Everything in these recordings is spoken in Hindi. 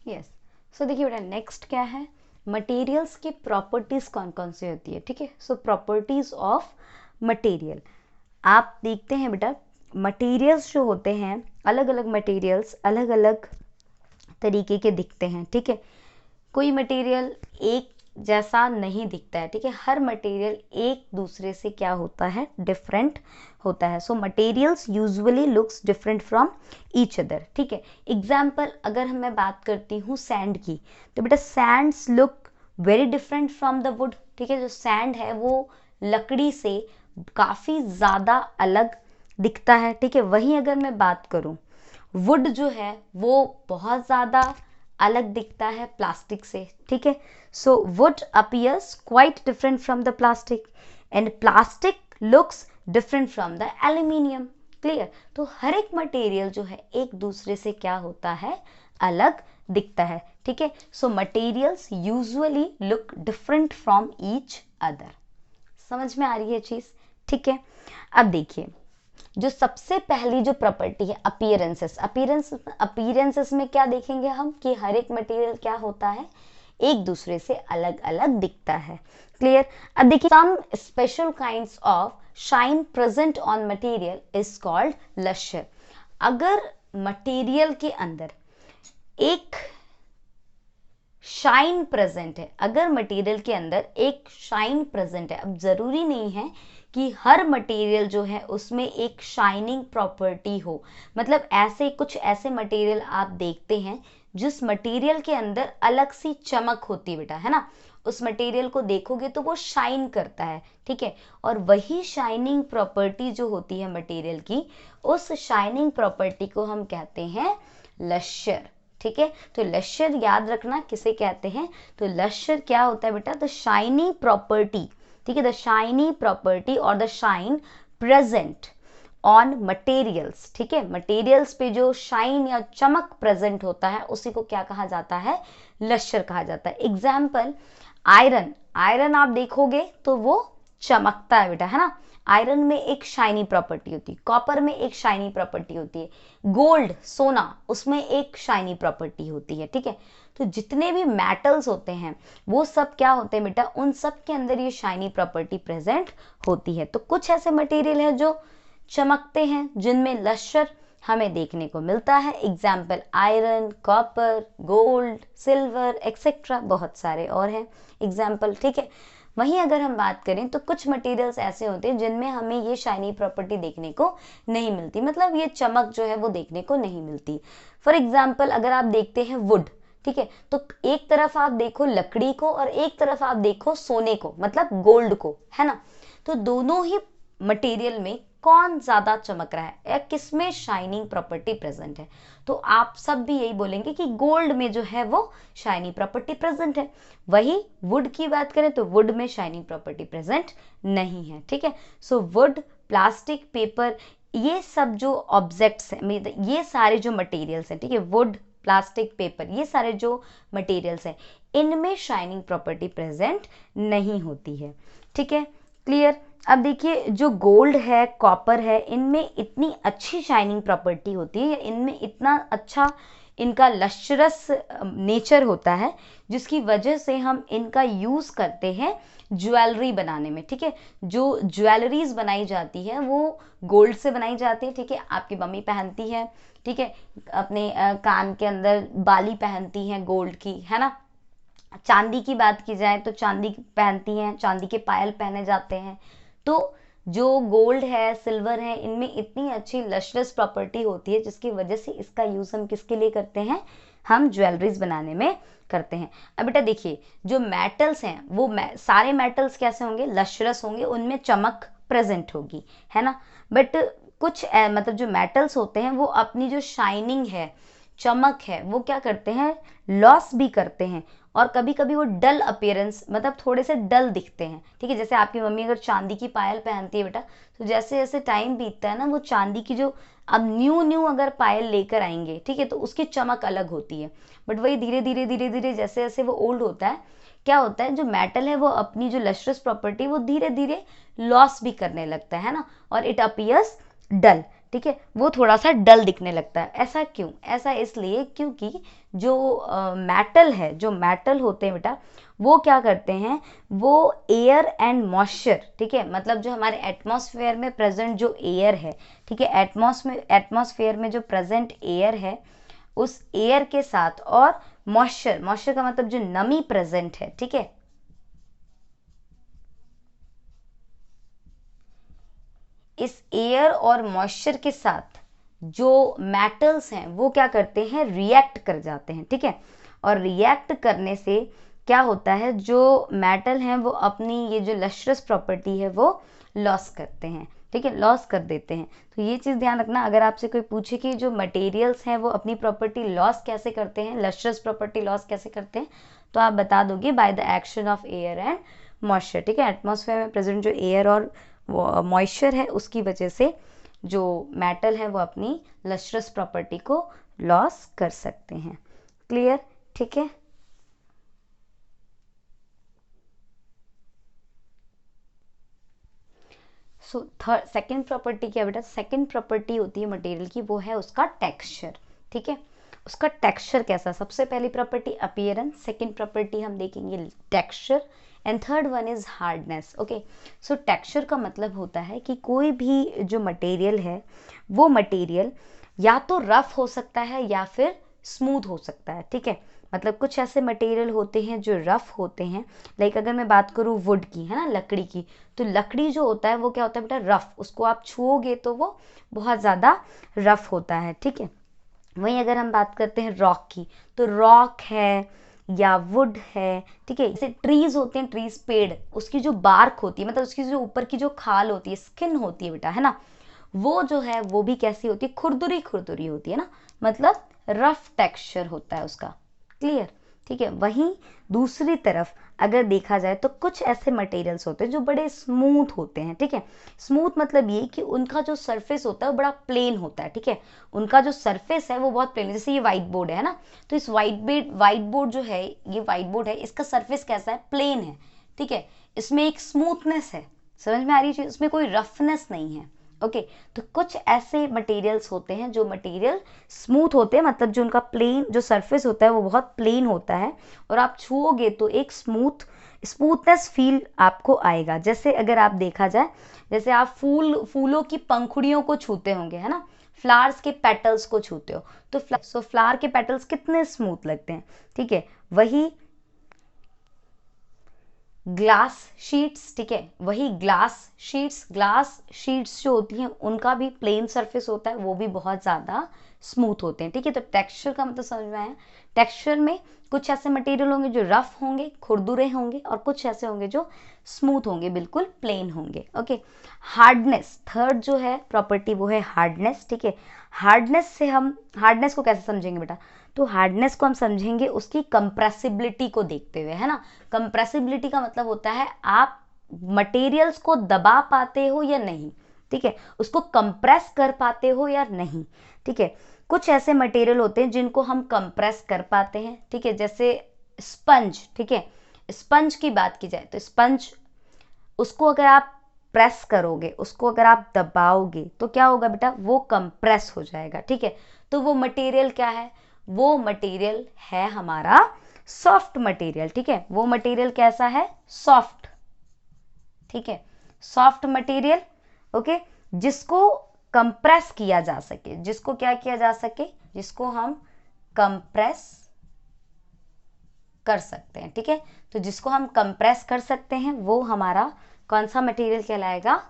यस। सो देखिए बेटा नेक्स्ट क्या है, मटेरियल्स की प्रॉपर्टीज कौन कौन सी होती है, ठीक है। सो प्रॉपर्टीज ऑफ मटेरियल, आप देखते हैं बेटा मटेरियल्स जो होते हैं, अलग अलग मटेरियल्स अलग अलग तरीके के दिखते हैं, ठीक है। कोई मटेरियल एक जैसा नहीं दिखता है, ठीक है। हर मटेरियल एक दूसरे से क्या होता है, डिफरेंट होता है। So materials usually looks different from each other, ठीक है। एग्जाम्पल अगर मैं बात करती हूँ सैंड की, तो बेटा Sands look very different from the wood, ठीक है। जो सैंड है वो लकड़ी से काफ़ी ज़्यादा अलग दिखता है, ठीक है। वहीं अगर मैं बात करूँ वुड जो है वो बहुत ज़्यादा अलग दिखता है प्लास्टिक से, ठीक है। So would appears quite different from the plastic and plastic looks different from the aluminium, clear. तो हर एक मटेरियल जो है एक दूसरे से क्या होता है, अलग दिखता है, ठीक है। So materials usually look different from each other. समझ में आ रही है चीज, ठीक है। अब देखिए जो सबसे पहली जो प्रॉपर्टी है अपीयरेंसेस, अपीयरेंसेस में क्या देखेंगे हम कि हर एक मटेरियल क्या होता है, एक दूसरे से अलग अलग दिखता है, क्लियर। अब देखिए some special kinds of shine present on material is called lustre. अगर मटेरियल के अंदर एक शाइन प्रेजेंट है, अगर मटेरियल के अंदर एक शाइन प्रेजेंट है, अब जरूरी नहीं है कि हर मटेरियल जो है उसमें एक शाइनिंग प्रॉपर्टी हो, मतलब ऐसे कुछ ऐसे मटेरियल आप देखते हैं जिस मटेरियल के अंदर अलग सी चमक होती है बेटा, है ना। उस मटेरियल को देखोगे तो वो शाइन करता है, ठीक है। और वही शाइनिंग प्रॉपर्टी जो होती है मटेरियल की, उस शाइनिंग प्रॉपर्टी को हम कहते हैं लश्यर, ठीक है। तो लश्यर याद रखना किसे कहते हैं, तो लश्यर क्या होता है बेटा, द शाइनी प्रॉपर्टी, ठीक है। द शाइनी प्रॉपर्टी और the shine present on materials, ठीक है। मटेरियल्स पे जो शाइन या चमक प्रेजेंट होता है उसी को क्या कहा जाता है, लश्यर कहा जाता है। एग्जाम्पल आयरन, आयरन आप देखोगे तो वो चमकता है बेटा, है ना। आयरन में एक शाइनी प्रॉपर्टी होती है, कॉपर में एक शाइनी प्रॉपर्टी होती है, गोल्ड सोना उसमें एक शाइनी प्रॉपर्टी होती है, ठीक है। तो जितने भी मेटल्स होते हैं वो सब क्या होते हैं बेटा, उन सब के अंदर ये शाइनी प्रॉपर्टी प्रेजेंट होती है। तो कुछ ऐसे मटेरियल है जो चमकते हैं जिनमें लश्यर हमें देखने को मिलता है। Example iron, copper, gold, silver etcetera, बहुत सारे और हैं एग्जाम्पल, ठीक है। वहीं अगर हम बात करें तो कुछ मटेरियल्स ऐसे होते हैं जिनमें हमें ये शाइनी प्रॉपर्टी देखने को नहीं मिलती, मतलब ये चमक जो है वो देखने को नहीं मिलती। फॉर एग्जाम्पल अगर आप देखते हैं वुड, ठीक है, तो एक तरफ आप देखो लकड़ी को और एक तरफ आप देखो सोने को, मतलब गोल्ड को, है ना। तो दोनों ही मटेरियल में कौन ज्यादा चमक रहा है या किसमें शाइनिंग प्रॉपर्टी प्रेजेंट है, तो आप सब भी यही बोलेंगे कि गोल्ड में जो है वो शाइनी प्रॉपर्टी प्रेजेंट है। वही वुड की बात करें तो वुड में शाइनिंग प्रॉपर्टी प्रेजेंट नहीं है, ठीक है। सो वुड, प्लास्टिक, पेपर, ये सब जो ऑब्जेक्ट्स हैं, ये सारे जो मटेरियल्स हैं, ठीक है, वुड, प्लास्टिक, पेपर, ये सारे जो मटेरियल्स हैं इनमें शाइनिंग प्रॉपर्टी प्रेजेंट नहीं होती है, ठीक है, क्लियर। अब देखिए जो गोल्ड है, कॉपर है, इनमें इतनी अच्छी शाइनिंग प्रॉपर्टी होती है, इनमें इतना अच्छा इनका लश्यरस नेचर होता है जिसकी वजह से हम इनका यूज करते हैं ज्वेलरी बनाने में, ठीक है। जो ज्वेलरीज बनाई जाती है वो गोल्ड से बनाई जाती है, ठीक है। आपकी मम्मी पहनती है, ठीक है, अपने कान के अंदर बाली पहनती हैं गोल्ड की, है ना। चांदी की बात की जाए तो चांदी पहनती हैं, चांदी के पायल पहने जाते हैं। तो जो गोल्ड है, सिल्वर है, इनमें इतनी अच्छी लश्यरस प्रॉपर्टी होती है जिसकी वजह से इसका यूज हम किसके लिए करते हैं, हम ज्वेलरीज बनाने में करते हैं। अब बेटा देखिए जो मेटल्स हैं वो सारे मेटल्स कैसे होंगे, लश्यरस होंगे, उनमें चमक प्रेजेंट होगी, है ना। बट कुछ मतलब जो मेटल्स होते हैं वो अपनी जो शाइनिंग है, चमक है, वो क्या करते हैं, लॉस भी करते हैं, और कभी कभी वो डल अपीयरेंस, मतलब थोड़े से डल दिखते हैं, ठीक है। जैसे आपकी मम्मी अगर चांदी की पायल पहनती है बेटा, तो जैसे जैसे टाइम बीतता है ना, वो चांदी की जो अब न्यू न्यू अगर पायल लेकर आएंगे, ठीक है, तो उसकी चमक अलग होती है। बट वही धीरे धीरे धीरे धीरे जैसे जैसे वो ओल्ड होता है, क्या होता है, जो मेटल है वो अपनी जो लश्यरस प्रॉपर्टी वो धीरे धीरे लॉस भी करने लगता है ना, और इट अपीयर्स डल, ठीक ठीक है, वो थोड़ा सा डल दिखने लगता है। ऐसा क्यों? ऐसा इसलिए क्योंकि जो मेटल है, जो मेटल होते हैं बेटा, वो क्या करते हैं, वो एयर एंड मॉइस्चर, ठीक है, मतलब जो हमारे एटमॉस्फेयर में प्रेजेंट जो एयर है, ठीक है, एटमॉस्फेयर में जो प्रेजेंट एयर है, उस एयर के साथ और मॉइस्चर, मॉइस्चर का मतलब जो नमी प्रेजेंट है, ठीक है, इस एयर और मॉइस्चर के साथ जो मेटल्स हैं वो क्या करते हैं, रिएक्ट कर जाते हैं, ठीक है, और रिएक्ट करने से क्या होता है, जो मेटल हैं वो अपनी ये जो लस्ट्रस प्रॉपर्टी है वो लॉस करते हैं, ठीक है, लॉस कर देते हैं। तो ये चीज़ ध्यान रखना, अगर आपसे कोई पूछे कि जो मटेरियल्स हैं वो अपनी प्रॉपर्टी लॉस कैसे करते हैं, लस्ट्रस प्रॉपर्टी लॉस कैसे करते हैं, तो आप बता दोगे by the action of air and moisture, ठीक है, एटमॉस्फेयर में प्रेजेंट जो एयर और मॉइस्चर है उसकी वजह से जो मेटल है वो अपनी लस्ट्रस प्रॉपर्टी को लॉस कर सकते हैं। क्लियर? ठीक है। सो सेकंड प्रॉपर्टी क्या बेटा, सेकंड प्रॉपर्टी होती है मटेरियल की, वो है उसका टेक्सचर, ठीक है, उसका टेक्सचर कैसा। सबसे पहली प्रॉपर्टी अपीयरेंस, सेकंड प्रॉपर्टी हम देखेंगे texture, and third one is hardness. Okay, so texture का मतलब होता है कि कोई भी जो मटेरियल है वो मटेरियल या तो रफ हो सकता है या फिर स्मूथ हो सकता है, ठीक है, मतलब कुछ ऐसे मटेरियल होते हैं जो रफ होते हैं, लाइक अगर मैं बात करूँ वुड की, है ना, लकड़ी की, तो लकड़ी जो होता है वो क्या होता है बेटा, रफ, उसको आप छुओगे तो वो बहुत ज़्यादा रफ होता है, ठीक है। वहीं अगर हम बात करते हैं रॉक की, तो रॉक है या वुड है, ठीक है, जैसे ट्रीज होते हैं, ट्रीज पेड़, उसकी जो बार्क होती है, मतलब उसकी जो ऊपर की जो खाल होती है, स्किन होती है बेटा, है ना, वो जो है वो भी कैसी होती है, खुरदुरी खुरदुरी होती है ना, मतलब रफ टेक्सचर होता है उसका। क्लियर? ठीक है। वहीं दूसरी तरफ अगर देखा जाए तो कुछ ऐसे मटेरियल्स होते हैं जो बड़े स्मूथ होते हैं, ठीक है, स्मूथ मतलब ये कि उनका जो सरफेस होता है वो बड़ा प्लेन होता है, ठीक है, उनका जो सरफेस है वो बहुत प्लेन है। जैसे ये व्हाइट बोर्ड है ना, तो इस व्हाइट बोर्ड जो है, ये व्हाइट बोर्ड है, इसका सरफेस कैसा है, प्लेन है, ठीक है, इसमें एक स्मूथनेस है, समझ में आ रही है, इसमें कोई रफनेस नहीं है। ओके, तो कुछ ऐसे मटेरियल्स होते हैं जो मटेरियल स्मूथ होते हैं, मतलब जो उनका प्लेन जो सरफेस होता है वो बहुत प्लेन होता है, और आप छुओगे तो एक स्मूथनेस फील आपको आएगा। जैसे अगर आप देखा जाए, जैसे आप फूलों की पंखुड़ियों को छूते होंगे, है ना, फ्लावर्स के पेटल्स को छूते हो, तो फ्लावर के पेटल्स कितने स्मूथ लगते हैं, ठीक है, वही ग्लास शीट्स, ठीक है, वही ग्लास शीट्स जो होती हैं उनका भी प्लेन सरफेस होता है, वो भी बहुत ज़्यादा स्मूथ होते हैं, ठीक है। तो टेक्सचर का मतलब समझ में आया। टेक्सचर में कुछ ऐसे मटेरियल होंगे जो रफ होंगे, खुरदुरे होंगे, और कुछ ऐसे होंगे जो स्मूथ होंगे, बिल्कुल प्लेन होंगे। ओके, हार्डनेस, थर्ड जो है प्रॉपर्टी वो है हार्डनेस, ठीक है। हार्डनेस को कैसे समझेंगे बेटा, तो हार्डनेस को हम समझेंगे उसकी कंप्रेसिबिलिटी को देखते हुए, है ना। कंप्रेसिबिलिटी का मतलब होता है आप मटेरियल्स को दबा पाते हो या नहीं, ठीक है, उसको कंप्रेस कर पाते हो या नहीं, ठीक है। कुछ ऐसे मटेरियल होते हैं जिनको हम कंप्रेस कर पाते हैं, ठीक है, जैसे स्पंज, ठीक है, स्पंज की बात की जाए तो स्पंज, उसको अगर आप प्रेस करोगे, उसको अगर आप दबाओगे तो क्या होगा बेटा, वो कंप्रेस हो जाएगा, ठीक है। तो वो मटेरियल क्या है, वो मटेरियल है हमारा सॉफ्ट मटेरियल, ठीक है, वो मटेरियल कैसा है, सॉफ्ट, ठीक है, सॉफ्ट मटेरियल। ओके, जिसको कंप्रेस किया जा सके, जिसको क्या किया जा सके, जिसको हम कंप्रेस कर सकते हैं, ठीक है, तो जिसको हम कंप्रेस कर सकते हैं वो हमारा कौन सा मटेरियल कहलाएगा,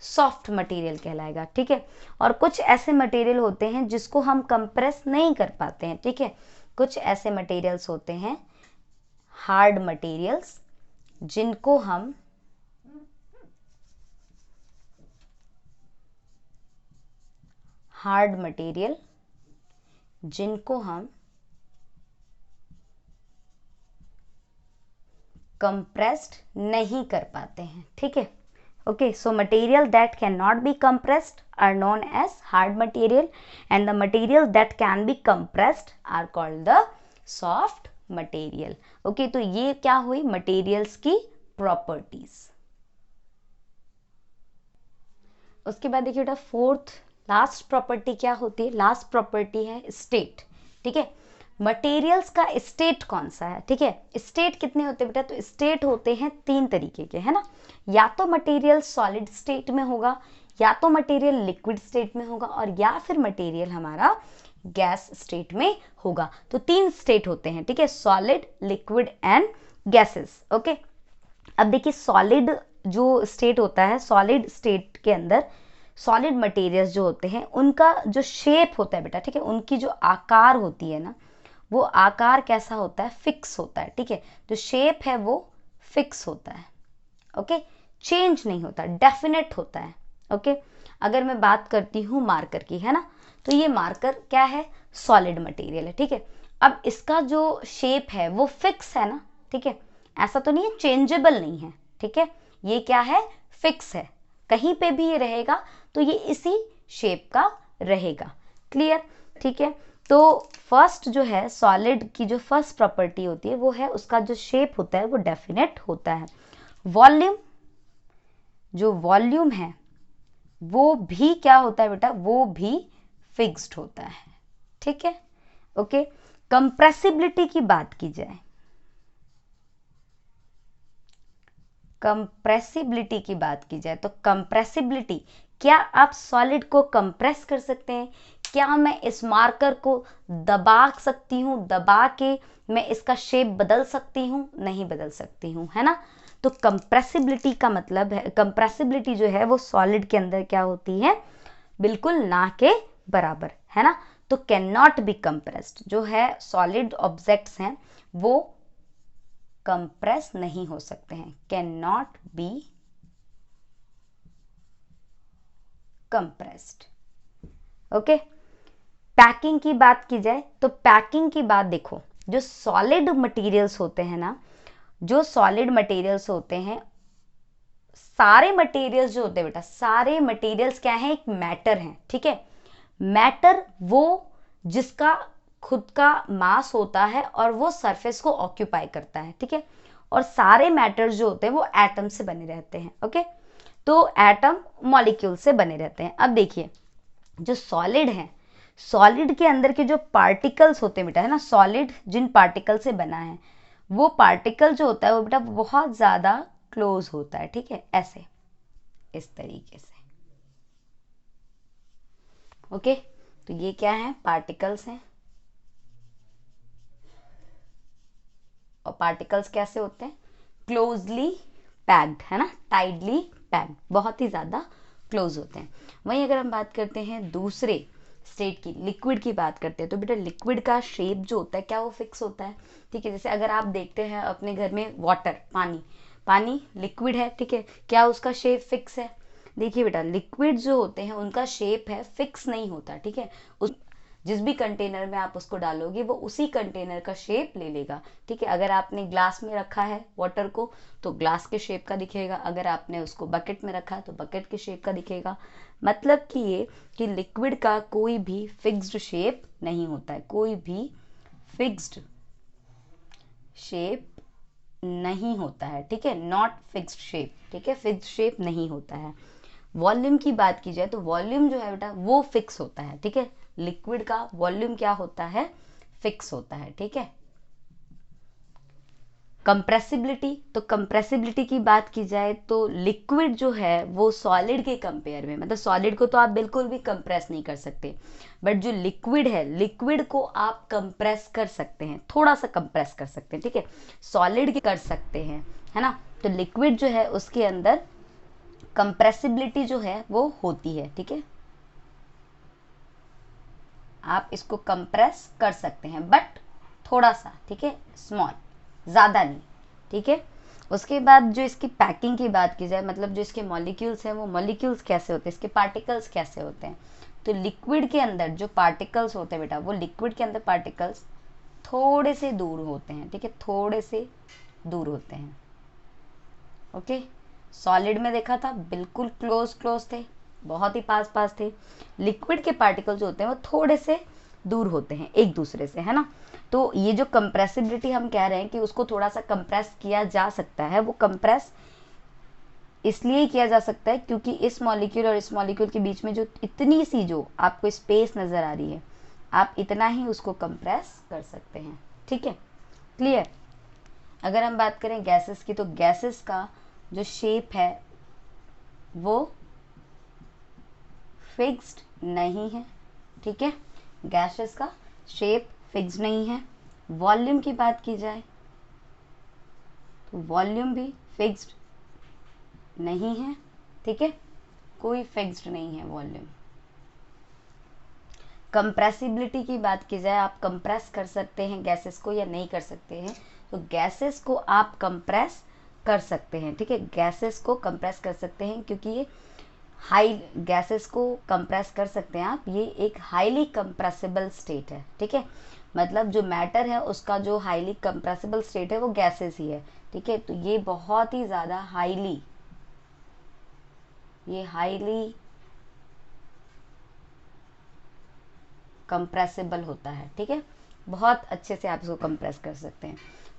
सॉफ्ट मटेरियल कहलाएगा, ठीक है। और कुछ ऐसे मटेरियल होते हैं जिसको हम कंप्रेस नहीं कर पाते हैं, ठीक है, कुछ ऐसे मटेरियल्स होते हैं हार्ड मटेरियल्स जिनको हम कंप्रेस्ड नहीं कर पाते हैं, ठीक है। Okay, so material that can not be compressed are known as hard material, and the material that can be compressed are called the soft material. Okay, तो ये क्या हुई मटेरियल्स की प्रॉपर्टीज। उसके बाद देखिए बेटा फोर्थ लास्ट प्रॉपर्टी क्या होती है? लास्ट प्रॉपर्टी है स्टेट, ठीक है। मटेरियल्स का स्टेट कौन सा है? ठीक है, स्टेट कितने होते हैं बेटा? तो स्टेट होते हैं 3 तरीके के, है ना। या तो मटेरियल सॉलिड स्टेट में होगा, या तो मटेरियल लिक्विड स्टेट में होगा, और या फिर मटेरियल हमारा गैस स्टेट में होगा। तो 3 स्टेट होते हैं, ठीक है, solid, liquid and gases. Okay, अब देखिए सॉलिड जो स्टेट होता है, सॉलिड स्टेट के अंदर सॉलिड मटेरियल्स जो होते हैं उनका जो शेप होता है बेटा, ठीक है, उनकी जो आकार होती है ना, वो आकार कैसा होता है? फिक्स होता है, ठीक है। जो शेप है वो फिक्स होता है, ओके, चेंज नहीं होता, डेफिनेट होता है, ओके। अगर मैं बात करती हूँ मार्कर की, है ना, तो ये मार्कर क्या है? सॉलिड मटेरियल है, ठीक है। अब इसका जो शेप है वो फिक्स है ना, ठीक है, ऐसा तो नहीं है, चेंजेबल नहीं है, ठीक है, ये क्या है? फिक्स है, कहीं पे भी ये रहेगा तो ये इसी शेप का रहेगा। क्लियर? ठीक है, तो फर्स्ट जो है सॉलिड की जो फर्स्ट प्रॉपर्टी होती है वो है उसका जो शेप होता है वो डेफिनेट होता है। वॉल्यूम, जो वॉल्यूम है वो भी क्या होता है बेटा? वो भी फिक्स्ड होता है, ठीक है, ओके। कंप्रेसिबिलिटी की बात की जाए, कंप्रेसिबिलिटी की बात की जाए तो कंप्रेसिबिलिटी, क्या आप सॉलिड को कंप्रेस कर सकते हैं? क्या मैं इस मार्कर को दबा सकती हूँ, दबा के मैं इसका शेप बदल सकती हूँ? नहीं बदल सकती हूँ, है ना। तो कंप्रेसिबिलिटी का मतलब है, कंप्रेसिबिलिटी जो है वो सॉलिड के अंदर क्या होती है? बिल्कुल ना के बराबर, है ना। तो कैन नॉट बी कंप्रेस्ड, जो है सॉलिड ऑब्जेक्ट्स हैं वो कंप्रेस नहीं हो सकते हैं, can not be compressed, okay. Packing की बात की जाए तो पैकिंग की बात देखो, जो सॉलिड मटेरियल्स होते हैं ना, जो सॉलिड मटेरियल्स होते हैं, सारे मटेरियल्स जो होते हैं बेटा, सारे मटेरियल्स क्या है? एक मैटर है, ठीक है। मैटर वो जिसका खुद का मास होता है और वो सरफेस को ऑक्यूपाई करता है, ठीक है। और सारे मैटर्स जो होते हैं वो एटम से बने रहते हैं, ओके। तो एटम मॉलिक्यूल से बने रहते हैं। अब देखिए जो सॉलिड है, सॉलिड के अंदर के जो पार्टिकल्स होते हैं बेटा, है ना, सॉलिड जिन पार्टिकल से बना है वो पार्टिकल जो होता है वो बेटा बहुत ज्यादा क्लोज होता है, ठीक है, ऐसे, इस तरीके से, ओके। तो ये क्या है? पार्टिकल्स हैं। और पार्टिकल्स कैसे होते हैं? क्लोजली पैक्ड, है ना, टाइटली पैक्ड, बहुत ही ज्यादा क्लोज होते हैं। वहीं अगर हम बात करते हैं दूसरे स्टेट की, लिक्विड की बात करते हैं, तो बेटा लिक्विड का शेप जो होता है क्या वो फिक्स होता है? ठीक है, जैसे अगर आप देखते हैं अपने घर में वाटर, पानी, पानी लिक्विड है, ठीक है, क्या उसका शेप फिक्स है? देखिए बेटा लिक्विड जो होते हैं उनका शेप है फिक्स नहीं होता, ठीक है। उस जिस भी कंटेनर में आप उसको डालोगे वो उसी कंटेनर का शेप ले लेगा, ठीक है। अगर आपने ग्लास में रखा है वाटर को तो ग्लास के शेप का दिखेगा, अगर आपने उसको बकेट में रखा है तो बकेट के शेप का दिखेगा। मतलब कि ये कि लिक्विड का कोई भी फिक्स्ड शेप नहीं होता है, कोई भी फिक्स्ड शेप नहीं होता है, ठीक है, नॉट फिक्स्ड शेप, ठीक है, फिक्स्ड शेप नहीं होता है। वॉल्यूम की बात की जाए तो वॉल्यूम जो है बेटा वो फिक्स होता है, ठीक है, लिक्विड का वॉल्यूम क्या होता है? फिक्स होता है, ठीक है। कंप्रेसिबिलिटी, तो कंप्रेसिबिलिटी की बात की जाए तो लिक्विड जो है वो सॉलिड के कंपेयर में, मतलब सॉलिड को तो आप बिल्कुल भी कंप्रेस नहीं कर सकते, बट जो लिक्विड है, लिक्विड को आप कंप्रेस कर सकते हैं, थोड़ा सा कंप्रेस कर सकते हैं, ठीक है, सॉलिड के कर सकते हैं, है ना। तो लिक्विड जो है उसके अंदर कंप्रेसिबिलिटी जो है वो होती है, ठीक है, आप इसको कंप्रेस कर सकते हैं बट थोड़ा सा, ठीक है, स्मॉल, ज़्यादा नहीं, ठीक है। उसके बाद जो इसकी पैकिंग की बात की जाए, मतलब जो इसके मॉलिक्यूल्स हैं वो मॉलिक्यूल्स कैसे होते हैं, इसके पार्टिकल्स कैसे होते हैं? तो लिक्विड के अंदर जो पार्टिकल्स होते हैं बेटा, वो लिक्विड के अंदर पार्टिकल्स थोड़े से दूर होते हैं, ठीक है, थोड़े से दूर होते हैं, ओके। सॉलिड में देखा था बिल्कुल क्लोज क्लोज थे, बहुत ही पास पास थे। लिक्विड के पार्टिकल जो होते हैं वो थोड़े से दूर होते हैं एक दूसरे से, है ना। तो ये जो कंप्रेसिबिलिटी हम कह रहे हैं कि उसको थोड़ा सा कंप्रेस किया जा सकता है, वो कंप्रेस इसलिए किया जा सकता है क्योंकि इस मॉलिक्यूल और इस मॉलिक्यूल के बीच में जो इतनी सी जो आपको स्पेस नज़र आ रही है, आप इतना ही उसको कंप्रेस कर सकते हैं। ठीक है, क्लियर। अगर हम बात करें गैसेस की, तो गैसेस का जो शेप है वो फिक्स्ड नहीं है। ठीक है, गैसेस का शेप फिक्स्ड नहीं है। वॉल्यूम की बात की जाए तो वॉल्यूम भी फिक्स्ड नहीं है। ठीक है, कोई फिक्स्ड नहीं है वॉल्यूम। कंप्रेसिबिलिटी की बात की जाए, आप कंप्रेस कर सकते हैं गैसेस को या नहीं कर सकते हैं, तो गैसेस को आप कंप्रेस कर सकते हैं। ठीक है, गैसेस को कंप्रेस कर सकते हैं क्योंकि ये गैसेस को कंप्रेस कर सकते हैं आप, ये एक हाईली कंप्रेसिबल स्टेट है। ठीक है, मतलब जो मैटर है उसका जो हाईली कंप्रेसिबल स्टेट है वो गैसेस ही है। ठीक है, तो ये बहुत ही ज़्यादा हाईली कंप्रेसिबल होता है। ठीक है, बहुत अच्छे से आप इसको कंप्रेस कर सकते हैं।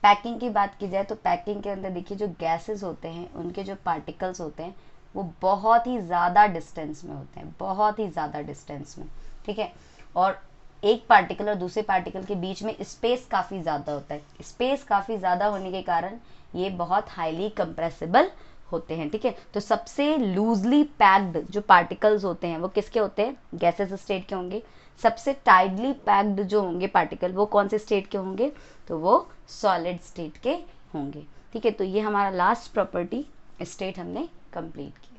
पैकिंग की बात की जाए तो पैकिंग के अंदर देखिए जो गैसेस होते हैं उनके जो पार्टिकल्स होते हैं वो बहुत ही ज़्यादा डिस्टेंस में होते हैं, बहुत ही ज़्यादा डिस्टेंस में। ठीक है, और एक पार्टिकल और दूसरे पार्टिकल के बीच में स्पेस काफ़ी ज़्यादा होता है। स्पेस काफ़ी ज़्यादा होने के कारण ये बहुत हाईली कंप्रेसिबल होते हैं। ठीक है, तो सबसे लूजली पैक्ड जो पार्टिकल्स होते हैं वो किसके होते हैं, गैसेस स्टेट के होंगे। सबसे टाइटली पैक्ड जो होंगे पार्टिकल वो कौन से स्टेट के होंगे, तो वो सॉलिड स्टेट के होंगे। ठीक है, तो ये हमारा लास्ट प्रॉपर्टी स्टेट हमने कंप्लीट की।